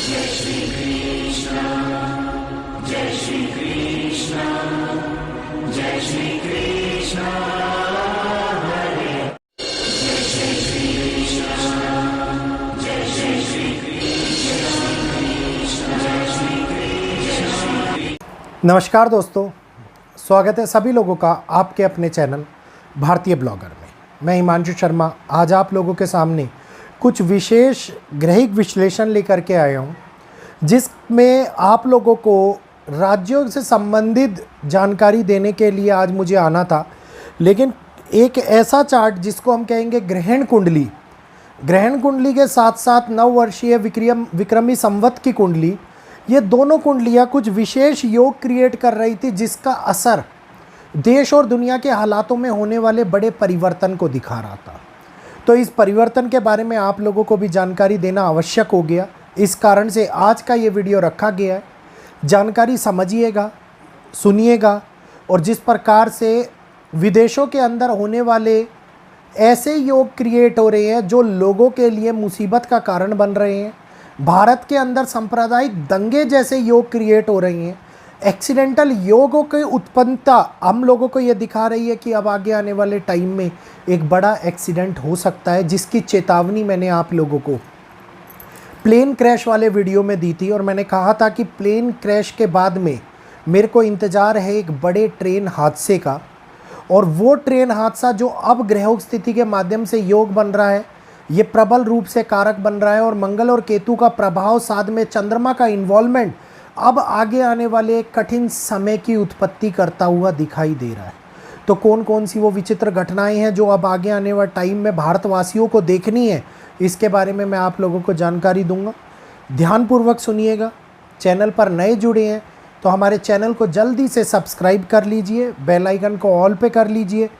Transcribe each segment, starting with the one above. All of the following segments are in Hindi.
जय श्री कृष्ण, जय श्री कृष्ण, जय श्री कृष्ण हरे, जय श्री कृष्ण, जय श्री कृष्ण, जय श्री कृष्ण। नमस्कार दोस्तों, स्वागत है सभी लोगों का आपके अपने चैनल भारतीय ब्लॉगर में। मैं हिमांशु शर्मा आज आप लोगों के सामने कुछ विशेष ग्रहिक विश्लेषण लेकर के आया हूँ, जिसमें आप लोगों को राज्यों से संबंधित जानकारी देने के लिए आज मुझे आना था। लेकिन एक ऐसा चार्ट जिसको हम कहेंगे ग्रहण कुंडली के साथ साथ नववर्षीय विक्रमी संवत की कुंडली, ये दोनों कुंडलियाँ कुछ विशेष योग क्रिएट कर रही थी, जिसका असर देश और दुनिया के हालातों में होने वाले बड़े परिवर्तन को दिखा रहा था। तो इस परिवर्तन के बारे में आप लोगों को भी जानकारी देना आवश्यक हो गया। इस कारण से आज का ये वीडियो रखा गया है। जानकारी समझिएगा, सुनिएगा, और जिस प्रकार से विदेशों के अंदर होने वाले ऐसे योग क्रिएट हो रहे हैं जो लोगों के लिए मुसीबत का कारण बन रहे हैं, भारत के अंदर सांप्रदायिक दंगे जैसे योग क्रिएट हो रही हैं, एक्सीडेंटल योगों की उत्पन्नता हम लोगों को ये दिखा रही है कि अब आगे आने वाले टाइम में एक बड़ा एक्सीडेंट हो सकता है, जिसकी चेतावनी मैंने आप लोगों को प्लेन क्रैश वाले वीडियो में दी थी। और मैंने कहा था कि प्लेन क्रैश के बाद में मेरे को इंतज़ार है एक बड़े ट्रेन हादसे का, और वो ट्रेन हादसा जो अब ग्रहों की स्थिति के माध्यम से योग बन रहा है, ये प्रबल रूप से कारक बन रहा है, और मंगल और केतु का प्रभाव साथ में चंद्रमा का इन्वॉल्वमेंट अब आगे आने वाले एक कठिन समय की उत्पत्ति करता हुआ दिखाई दे रहा है। तो कौन कौन सी वो विचित्र घटनाएं हैं जो अब आगे आने वाले टाइम में भारतवासियों को देखनी है, इसके बारे में मैं आप लोगों को जानकारी दूंगा। ध्यानपूर्वक सुनिएगा। चैनल पर नए जुड़े हैं तो हमारे चैनल को जल्दी से सब्सक्राइब कर लीजिए, बेल आइकन को ऑल पे कर लीजिए।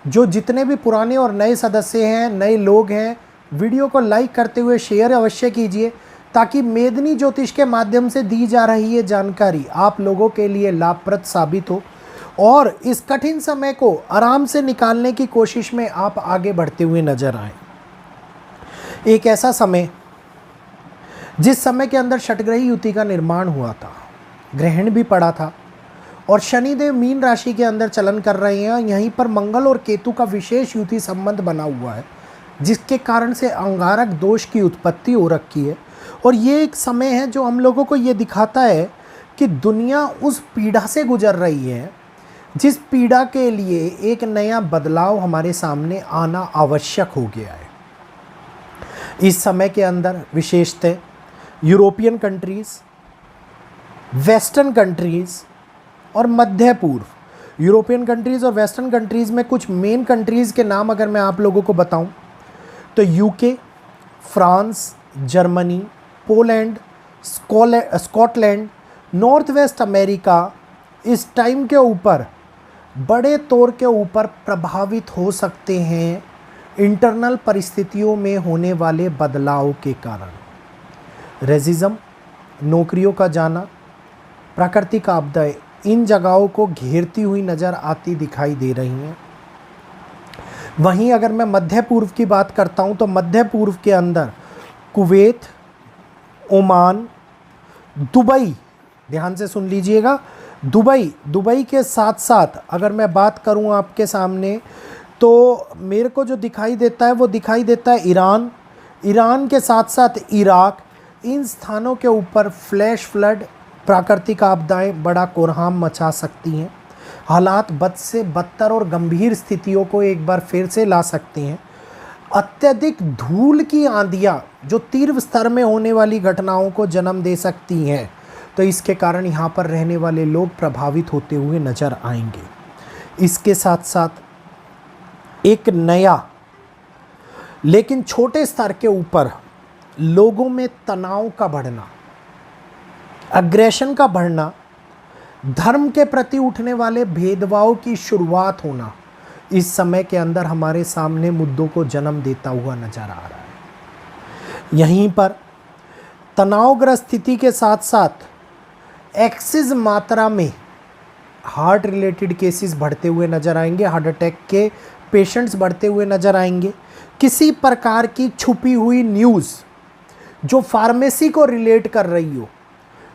जो जितने भी पुराने और नए सदस्य हैं, नए लोग हैं, वीडियो को लाइक करते हुए शेयर अवश्य कीजिए, ताकि मेदिनी ज्योतिष के माध्यम से दी जा रही ये जानकारी आप लोगों के लिए लाभप्रद साबित हो, और इस कठिन समय को आराम से निकालने की कोशिश में आप आगे बढ़ते हुए नजर आए। एक ऐसा समय जिस समय के अंदर षटग्रही युति का निर्माण हुआ था, ग्रहण भी पड़ा था, और शनिदेव मीन राशि के अंदर चलन कर रहे हैं। यहीं पर मंगल और केतु का विशेष युति संबंध बना हुआ है, जिसके कारण से अंगारक दोष की उत्पत्ति हो रखी है। और ये एक समय है जो हम लोगों को ये दिखाता है कि दुनिया उस पीड़ा से गुजर रही है, जिस पीड़ा के लिए एक नया बदलाव हमारे सामने आना आवश्यक हो गया है। इस समय के अंदर विशेषतः यूरोपियन कंट्रीज़, वेस्टर्न कंट्रीज़ और मध्य पूर्व, यूरोपियन कंट्रीज़ और वेस्टर्न कंट्रीज़ में कुछ मेन कंट्रीज़ के नाम अगर मैं आप लोगों को बताऊं तो UK, France, Germany, Poland, Scotland, north west America इस टाइम के ऊपर बड़े तौर के ऊपर प्रभावित हो सकते हैं इंटरनल परिस्थितियों में होने वाले बदलाव के कारण। रेसिज्म, नौकरियों का जाना, प्राकृतिक आपदाएं इन जगहों को घेरती हुई नज़र आती दिखाई दे रही हैं। वहीं अगर मैं मध्य पूर्व की बात करता हूं तो मध्य पूर्व के अंदर कुवैत, ओमान, दुबई, ध्यान से सुन लीजिएगा, दुबई के साथ साथ अगर मैं बात करूं आपके सामने तो मेरे को जो दिखाई देता है वो दिखाई देता है ईरान के साथ साथ इराक। इन स्थानों के ऊपर फ्लैश फ्लड, प्राकृतिक आपदाएं बड़ा कोरहाम मचा सकती हैं। हालात बद से बदतर और गंभीर स्थितियों को एक बार फिर से ला सकती हैं। अत्यधिक धूल की आंधियाँ जो तीव्र स्तर में होने वाली घटनाओं को जन्म दे सकती हैं, तो इसके कारण यहाँ पर रहने वाले लोग प्रभावित होते हुए नजर आएंगे। इसके साथ साथ एक नया लेकिन छोटे स्तर के ऊपर लोगों में तनाव का बढ़ना, अग्रेशन का बढ़ना, धर्म के प्रति उठने वाले भेदभाव की शुरुआत होना इस समय के अंदर हमारे सामने मुद्दों को जन्म देता हुआ नजर आ रहा है। यहीं पर तनावग्रस्त स्थिति के साथ साथ एक्सेस मात्रा में हार्ट रिलेटेड केसेस बढ़ते हुए नजर आएंगे, हार्ट अटैक के पेशेंट्स बढ़ते हुए नजर आएंगे। किसी प्रकार की छुपी हुई न्यूज़ जो फार्मेसी को रिलेट कर रही हो,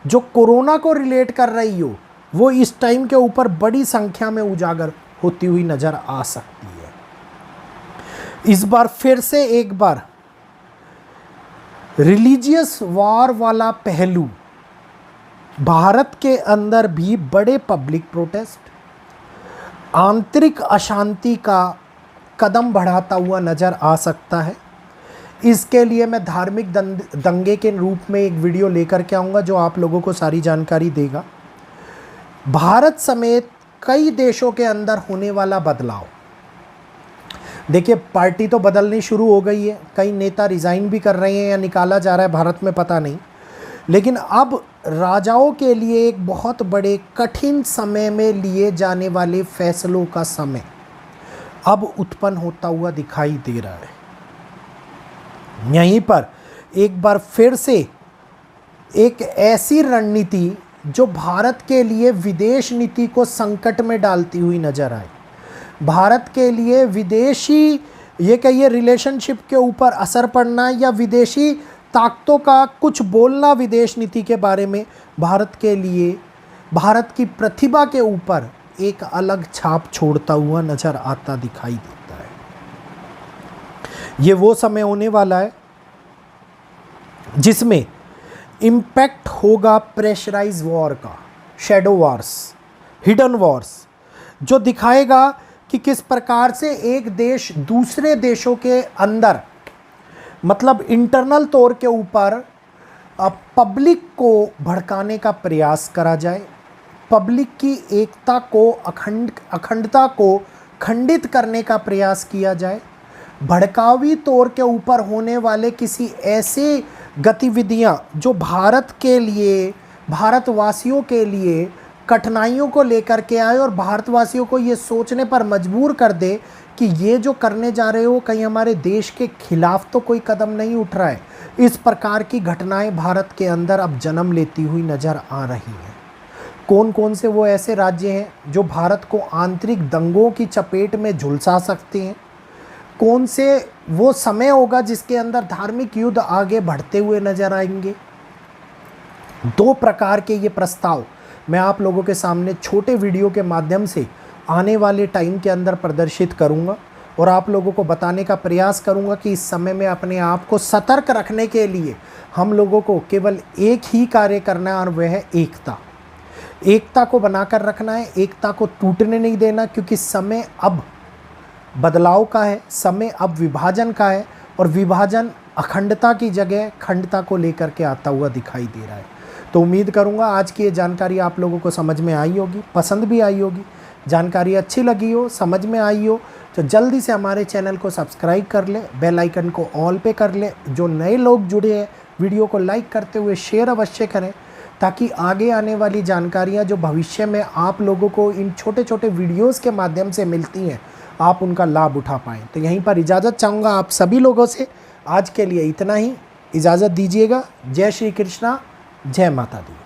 जो कोरोना को रिलेट कर रही हो, वो इस टाइम के ऊपर बड़ी संख्या में उजागर होती हुई नजर आ सकती है। इस बार फिर से एक बार रिलीजियस वॉर वाला पहलू, भारत के अंदर भी बड़े पब्लिक प्रोटेस्ट, आंतरिक अशांति का कदम बढ़ाता हुआ नज़र आ सकता है। इसके लिए मैं धार्मिक दंगे के रूप में एक वीडियो लेकर के आऊँगा जो आप लोगों को सारी जानकारी देगा। भारत समेत कई देशों के अंदर होने वाला बदलाव, देखिए पार्टी तो बदलनी शुरू हो गई है, कई नेता रिज़ाइन भी कर रहे हैं या निकाला जा रहा है भारत में, पता नहीं। लेकिन अब राजाओं के लिए एक बहुत बड़े कठिन समय में लिए जाने वाले फैसलों का समय अब उत्पन्न होता हुआ दिखाई दे रहा है। यहीं पर एक बार फिर से एक ऐसी रणनीति जो भारत के लिए विदेश नीति को संकट में डालती हुई नजर आए, भारत के लिए विदेशी ये कहिए रिलेशनशिप के ऊपर असर पड़ना या विदेशी ताकतों का कुछ बोलना विदेश नीति के बारे में भारत के लिए, भारत की प्रतिभा के ऊपर एक अलग छाप छोड़ता हुआ नजर आता दिखाई देता है। ये वो समय होने वाला है जिसमें इम्पैक्ट होगा प्रेशराइज वॉर का, शैडो वॉर्स, हिडन वॉर्स, जो दिखाएगा कि किस प्रकार से एक देश दूसरे देशों के अंदर, मतलब इंटरनल तौर के ऊपर पब्लिक को भड़काने का प्रयास करा जाए, पब्लिक की एकता को, अखंडता को खंडित करने का प्रयास किया जाए, भड़कावी तौर के ऊपर होने वाले किसी ऐसे गतिविधियां जो भारत के लिए, भारतवासियों के लिए कठिनाइयों को लेकर के आए और भारतवासियों को ये सोचने पर मजबूर कर दे कि ये जो करने जा रहे हो कहीं हमारे देश के खिलाफ तो कोई कदम नहीं उठ रहा है। इस प्रकार की घटनाएं भारत के अंदर अब जन्म लेती हुई नज़र आ रही हैं। कौन कौन से वो ऐसे राज्य हैं जो भारत को आंतरिक दंगों की चपेट में झुलसा सकते हैं, कौन से वो समय होगा जिसके अंदर धार्मिक युद्ध आगे बढ़ते हुए नजर आएंगे। दो प्रकार के ये प्रस्ताव मैं आप लोगों के सामने छोटे वीडियो के माध्यम से आने वाले टाइम के अंदर प्रदर्शित करूंगा और आप लोगों को बताने का प्रयास करूंगा कि इस समय में अपने आप को सतर्क रखने के लिए हम लोगों को केवल एक ही कार्य करना है और वह है एकता। एकता को बनाकर रखना है, एकता को टूटने नहीं देना, क्योंकि समय अब बदलाव का है, समय अब विभाजन का है और विभाजन अखंडता की जगह खंडता को लेकर के आता हुआ दिखाई दे रहा है। तो उम्मीद करूंगा आज की ये जानकारी आप लोगों को समझ में आई होगी, पसंद भी आई होगी। जानकारी अच्छी लगी हो, समझ में आई हो तो जल्दी से हमारे चैनल को सब्सक्राइब कर ले, बेल आइकन को ऑल पे कर ले। जो नए लोग जुड़े हैं वीडियो को लाइक करते हुए शेयर अवश्य करें ताकि आगे आने वाली जानकारियां जो भविष्य में आप लोगों को इन छोटे छोटे वीडियोस के माध्यम से मिलती हैं आप उनका लाभ उठा पाएँ। तो यहीं पर इजाज़त चाहूँगा आप सभी लोगों से। आज के लिए इतना ही, इजाज़त दीजिएगा। जय श्री कृष्णा, जय माता दी।